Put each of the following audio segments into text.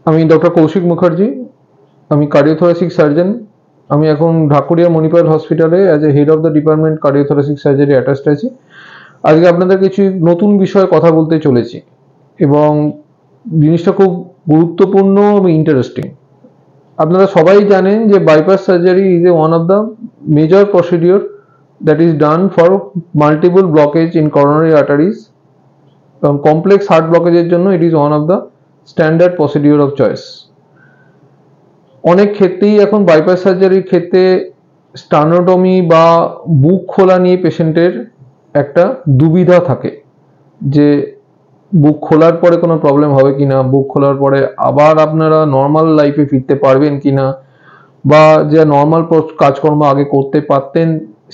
আমি ডক্টর কৌশিক মুখার্জি, আমি cardiothoracic surgeon. আমি এখন ঢাকুরিয়া মণিপাল হসপিটালে as a head of the department cardiothoracic surgery attached আছি। আজকে আপনাদের কিছু নতুন বিষয়ে কথা বলতে চলেছি এবং জিনিসটা খুব গুরুত্বপূর্ণ এবং ইন্টারেস্টিং। আপনারা সবাই জানেন যে bypass surgery is a one of the major procedure that is done for multiple blockage in coronary arteries এবং কমপ্লেক্স হার্ট ব্লকেজের জন্য it is one of the standard procedure of choice. অনেক ক্ষেত্রেই এখন বাইপাস সার্জারির ক্ষেত্রে স্টানোটমি বা বুক খোলা নিয়ে পেশেন্টের একটা দুবিধা থাকে যে বুক খোলার পরে কোনো প্রবলেম হবে কিনা, বুক খোলার পরে আবার আপনারা নর্মাল লাইফে ফিরতে পারবেন কিনা, বা যে নর্মাল কাজকর্ম আগে করতে পারতেন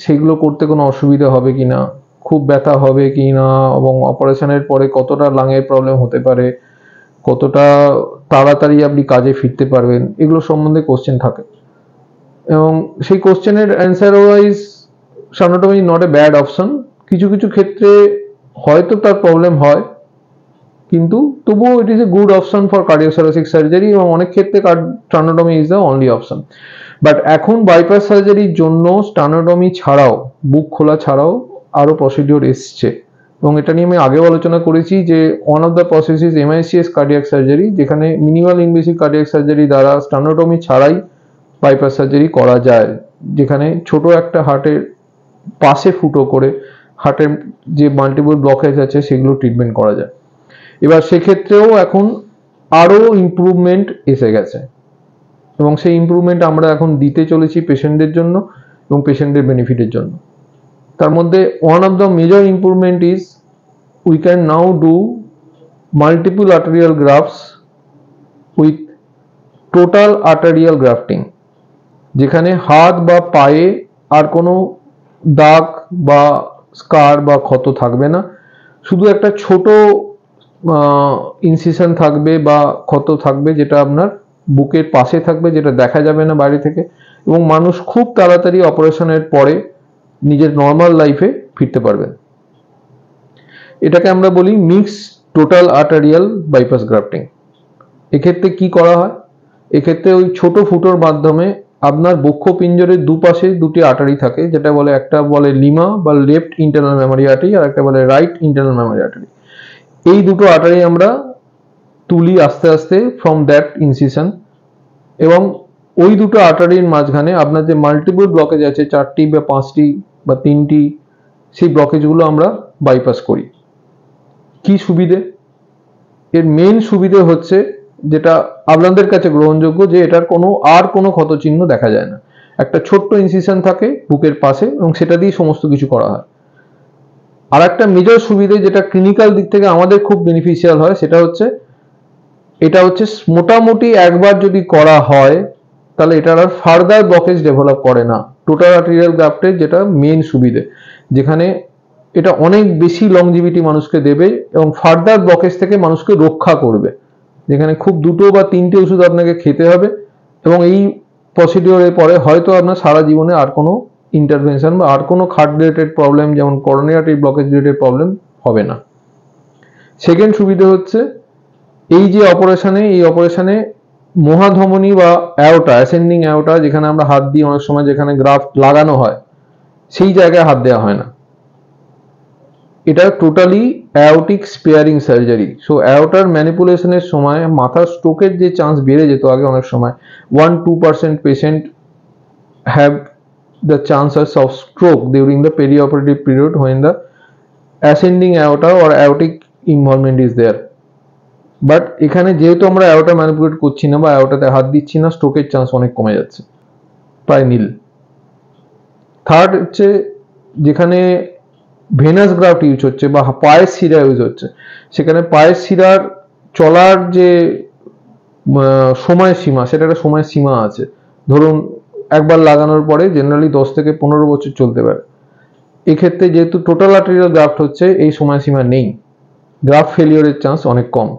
সেগুলো করতে কোনো অসুবিধা হবে কিনা, খুব ব্যথা হবে কিনা এবং অপারেশনের পরে কতটা লাঙের প্রবলেম হতে পারে, কতটা তাড়াতাড়ি আপনি কাজে ফিরতে পারবেন, এগুলো সম্বন্ধে কোশ্চেন থাকে। এবং সেই কোশ্চেনের answer wise sternotomy not a bad option. কিছু কিছু ক্ষেত্রে হয়তো তার প্রবলেম হয়, কিন্তু তবুও it is a good option for cardiothoracic surgery এবং অনেক ক্ষেত্রে sternotomy is the only option. But এখন বাইপাস সার্জারির জন্য স্টানোটমি ছাড়াও, বুক খোলা ছাড়াও আরও প্রসিডিওর এসছে এবং এটা নিয়ে আমি আগেও আলোচনা করেছি যে one of the process is MICS cardiac surgery, যেখানে মিনিমাল ইনভেসিভ কার্ডিয়াক সার্জারি দ্বারা স্টানোটমি ছাড়াই বাইপাস সার্জারি করা যায়, যেখানে ছোট একটা হার্টের পাশে ফুটো করে হার্টের যে মাল্টিপল ব্লকেজ আছে সেগুলো ট্রিটমেন্ট করা যায়। এবার সেক্ষেত্রেও এখন আরও ইমপ্রুভমেন্ট এসে গেছে এবং সেই ইমপ্রুভমেন্ট আমরা এখন দিতে চলেছি পেশেন্টদের জন্য এবং পেশেন্টের বেনিফিটের জন্য। তার মধ্যে one of the major improvement is we can now do multiple arterial grafts with total arterial grafting, যেখানে হাত বা পায়ে আর কোনো দাগ বা স্কার বা ক্ষত থাকবে না, শুধু একটা ছোট ইনসিশন থাকবে বা ক্ষত থাকবে যেটা আপনার বুকের পাশে থাকবে, যেটা দেখা যাবে না বাইরে থেকে, এবং মানুষ খুব তাড়াতাড়ি অপারেশনের পরে নিজের নর্মাল লাইফে ফিরতে পারবেন। এটাকে আমরা বলি mix total arterial bypass grafting. এক্ষেত্রে কি করা হয়, এক্ষেত্রে ওই ছোট ফুটোর মাধ্যমে আপনার বক্ষপিঞ্জরের দুপাশে দুটি আর্টারি থাকে, যেটা বলে একটা বলে লিমা বা লেফট ইন্টারনাল মেমোরি আর্টারি আর একটা বলে রাইট ইন্টারনাল মেমোরি আর্টারি। এই দুটো আর্টারি আমরা তুলি আস্তে আস্তে ফ্রম দ্যাট ইনসিশন এবং ওই দুটো আর্টারির মাঝখানে আপনার যে মাল্টিপল ব্লকেজ আছে 4টি বা 5টি বা 3টি, সেই ব্লকেজগুলো আমরা বাইপাস করি। কি সুবিধে? এর মেন সুবিধে হচ্ছে যেটা আপনাদের কাছে গ্রহণযোগ্য, যে এটার কোনো ক্ষত চিহ্ন দেখা যায় না। একটা ছোট্ট ইনসিশন থাকে বুকের পাশে এবং সেটা দিয়ে সমস্ত কিছু করা হয়। আর একটা মেজর সুবিধে যেটা ক্লিনিক্যাল দিক থেকে আমাদের খুব বেনিফিশিয়াল হয়, সেটা হচ্ছে এটা হচ্ছে মোটামুটি একবার যদি করা হয় তাহলে এটার আর ফার্দার ব্লকেজ ডেভেলপ করে না। টোটাল আর্টেরিয়াল গ্রাফটের যেটা মেন সুবিধে, যেখানে এটা অনেক বেশি লংজিভিটি মানুষকে দেবে এবং ফার্দার ব্লকেজ থেকে মানুষকে রক্ষা করবে, যেখানে খুব 2টো বা 3টে ওষুধ আপনাকে খেতে হবে এবং এই প্রসিডিওরের পরে হয়তো আপনার সারা জীবনে আর কোনো ইন্টারভেনশন বা আর কোনো হার্ট রিলেটেড প্রবলেম যেমন coronary artery blockage related problem হবে না। সেকেন্ড সুবিধা হচ্ছে এই অপারেশনে মহাধমনী বা অ্যাওটা, অ্যাসেন্ডিং অ্যাওটা, যেখানে আমরা হাত দিয়ে অনেক সময় যেখানে গ্রাফট লাগানো হয় সেই জায়গায় হাত দেওয়া হয় না। এটা totally aortic sparing surgery. So অ্যাওটার ম্যানিপুলেশনের সময় মাথার স্ট্রোকের যে চান্স বেড়ে যেত আগে, অনেক সময় 1-2% patient have the chances of stroke during the perioperative period when the ascending aorta or aortic involvement is there. But এখানে যেহেতু আমরা অ্যাওটা ম্যানিপুলেট করছি না বা অ্যাওটাতে হাত দিচ্ছি না, স্ট্রোকের চান্স অনেক কমে যাচ্ছে, প্রায় নীল। থার্ড হচ্ছে যেখানে ভেনাস গ্রাফট ইউজ হচ্ছে বা পায়ের শিরা ইউজ হচ্ছে, সেখানে পায়ের শিরার চলার যে সময়সীমা, সেটা একটা সময়সীমা আছে। ধরুন একবার লাগানোর পরে জেনারেলি 10 থেকে 15 বছর চলতে পারে। এক্ষেত্রে যেহেতু টোটাল আর্টেরিয়াল গ্রাফট হচ্ছে, এই সময়সীমা নেই, গ্রাফট ফেলিওরের চান্স অনেক কম।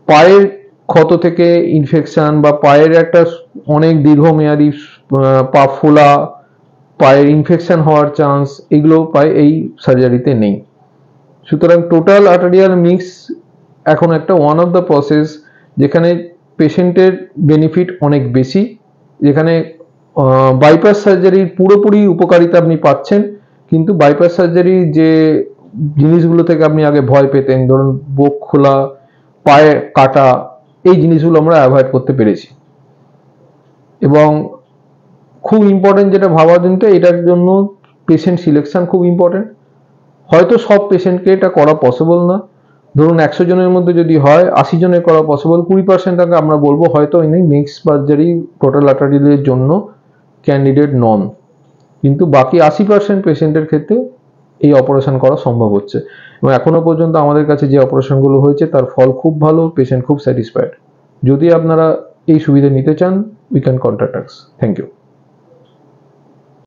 পায়ের ক্ষত থেকে ইনফেকশন বা পায়ের একটা অনেক দীর্ঘমেয়াদী পা ফোলা, পায়ের ইনফেকশন হওয়ার চান্স, এগুলো পায়ে এই সার্জারিতে নেই। সুতরাং টোটাল আর্টেরিয়াল মিক্স এখন একটা ওয়ান অফ দ্য প্রসেস যেখানে পেশেন্টের বেনিফিট অনেক বেশি, যেখানে বাইপাস সার্জারির পুরোপুরি উপকারিতা আপনি পাচ্ছেন, কিন্তু বাইপাস সার্জারি যে জিনিসগুলো থেকে আপনি আগে ভয় পেতেন, ধরুন বুক খোলা, পায়ে কাটা, এই জিনিসগুলো আমরা অ্যাভয়েড করতে পেরেছি। এবং খুব ইম্পর্টেন্ট যেটা ভাবার জন্য, এটার জন্য পেশেন্ট সিলেকশন খুব ইম্পর্টেন্ট। হয়তো সব পেশেন্টকে এটা করা পসিবল না, ধরুন 100 জনের মধ্যে যদি হয় 80 জনের করা পসিবল, 20% আগে আমরা বলবো হয়তো ইনি মিক্স সার্জারি টোটাল আর্টারিয়ালের জন্য ক্যান্ডিডেট নন, কিন্তু বাকি 80% পেশেন্টের ক্ষেত্রে এই অপারেশন করা সম্ভব হচ্ছে। এবং এখনো পর্যন্ত আমাদের কাছে যে অপারেশনগুলো হয়েছে তার ফল খুব ভালো, পেশেন্ট খুব স্যাটিসফাইড। যদি আপনারা এই সুবিধা নিতে চান, we can contact us. Thank you.